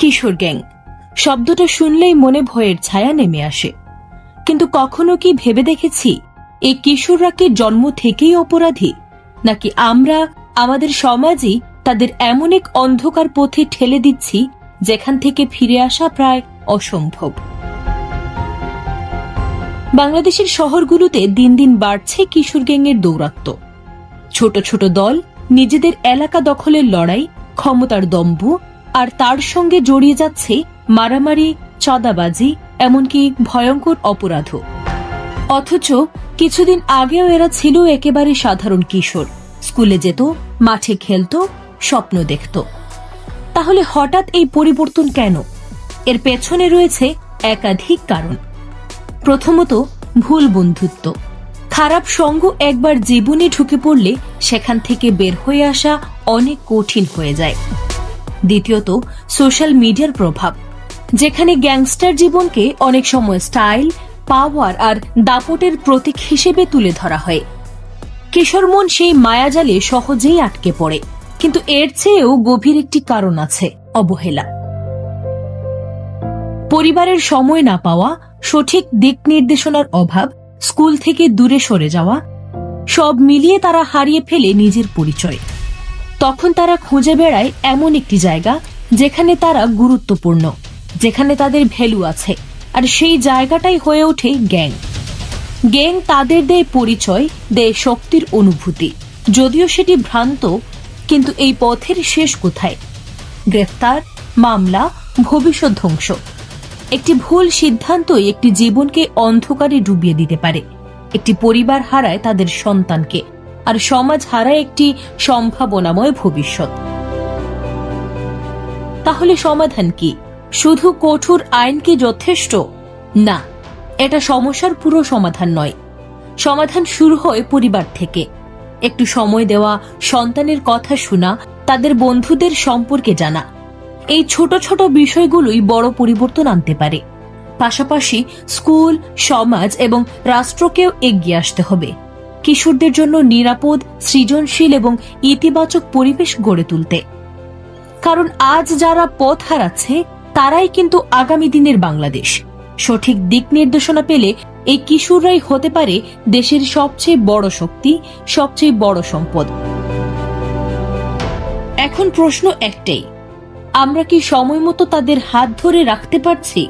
কিশোর gang শব্দটা শুনলেই মনে ভয়ের ছায়া নেমে আসে। কিন্তু কখনো কি ভেবে দেখেছি এই কিশোররা কি জন্ম থেকেই অপরাধী, নাকি আমরা আমাদের সমাজই তাদের এমন এক অন্ধকার পথে ঠেলে দিচ্ছি যেখান থেকে ফিরে আসা প্রায় অসম্ভব। বাংলাদেশের শহরগুলোতে দিন দিন বাড়ছে কিশোর গ্যাংয়ের দৌরাত্ম্য। ছোট ছোট দল, নিজেদের এলাকা দখলের লড়াই, ক্ষমতার দম্ভ, আর তার সঙ্গে জড়িয়ে যাচ্ছে মারামারি, চাঁদাবাজি, এমনকি ভয়ঙ্কর অপরাধও। অথচ কিছুদিন আগেও এরা ছিল একেবারে সাধারণ কিশোর, স্কুলে যেত, মাঠে খেলত, স্বপ্ন দেখত। তাহলে হঠাৎ এই পরিবর্তন কেন? এর পেছনে রয়েছে একাধিক কারণ। প্রথমত, ভুল বন্ধুত্ব। খারাপ সঙ্গ একবার জীবনে ঢুকে পড়লে সেখান থেকে বের হয়ে আসা অনেক কঠিন হয়ে যায়। দ্বিতীয়ত, সোশ্যাল মিডিয়ার প্রভাব, যেখানে গ্যাংস্টার জীবনকে অনেক সময় স্টাইল, পাওয়ার আর দাপটের প্রতীক হিসেবে তুলে ধরা হয়। কিশোর মন সেই মায়াজালে সহজেই আটকে পড়ে। কিন্তু এর চেয়েও গভীর একটি কারণ আছে, অবহেলা। পরিবারের সময় না পাওয়া, সঠিক দিক নির্দেশনার অভাব, স্কুল থেকে দূরে সরে যাওয়া, সব মিলিয়ে তারা হারিয়ে ফেলে নিজের পরিচয়। তখন তারা খুঁজে বেড়ায় এমন একটি জায়গা যেখানে তারা গুরুত্বপূর্ণ, যেখানে তাদের ভ্যালু আছে, আর সেই জায়গাটাই হয়ে ওঠে গ্যাং। গ্যাং তাদের দেয় পরিচয়, দেয় শক্তির অনুভূতি। যদিও সেটি ভ্রান্ত, কিন্তু এই পথের শেষ কোথায়? গ্রেফতার, মামলা, ভবিষ্যৎ ধ্বংস। একটি ভুল সিদ্ধান্তই একটি জীবনকে অন্ধকারে ডুবিয়ে দিতে পারে। একটি পরিবার হারায় তাদের সন্তানকে, আর সমাজ হারায় একটি সম্ভাবনাময় ভবিষ্যৎ। তাহলে সমাধান কি? শুধু কঠোর আইন কি যথেষ্ট? না, এটা সমস্যার পুরো সমাধান নয়। সমাধান শুরু হয় পরিবার থেকে। একটু সময় দেওয়া, সন্তানের কথা শোনা, তাদের বন্ধুদের সম্পর্কে জানা। এই ছোট ছোট বিষয়গুলোই বড় পরিবর্তন আনতে পারে। পাশাপাশি স্কুল, সমাজ এবং রাষ্ট্রকেও এগিয়ে আসতে হবে কিশোরদের জন্য নিরাপদ, সৃজনশীল এবং ইতিবাচক পরিবেশ গড়ে তুলতে। কারণ আজ যারা পথ হারাচ্ছে তারাই কিন্তু আগামী দিনের বাংলাদেশ। সঠিক দিক নির্দেশনা পেলে এই কিশোররাই হতে পারে দেশের সবচেয়ে বড় শক্তি, সবচেয়ে বড় সম্পদ। এখন প্রশ্ন একটাই, আমরা কি সময় মতো তাদের হাত ধরে রাখতে পারছি?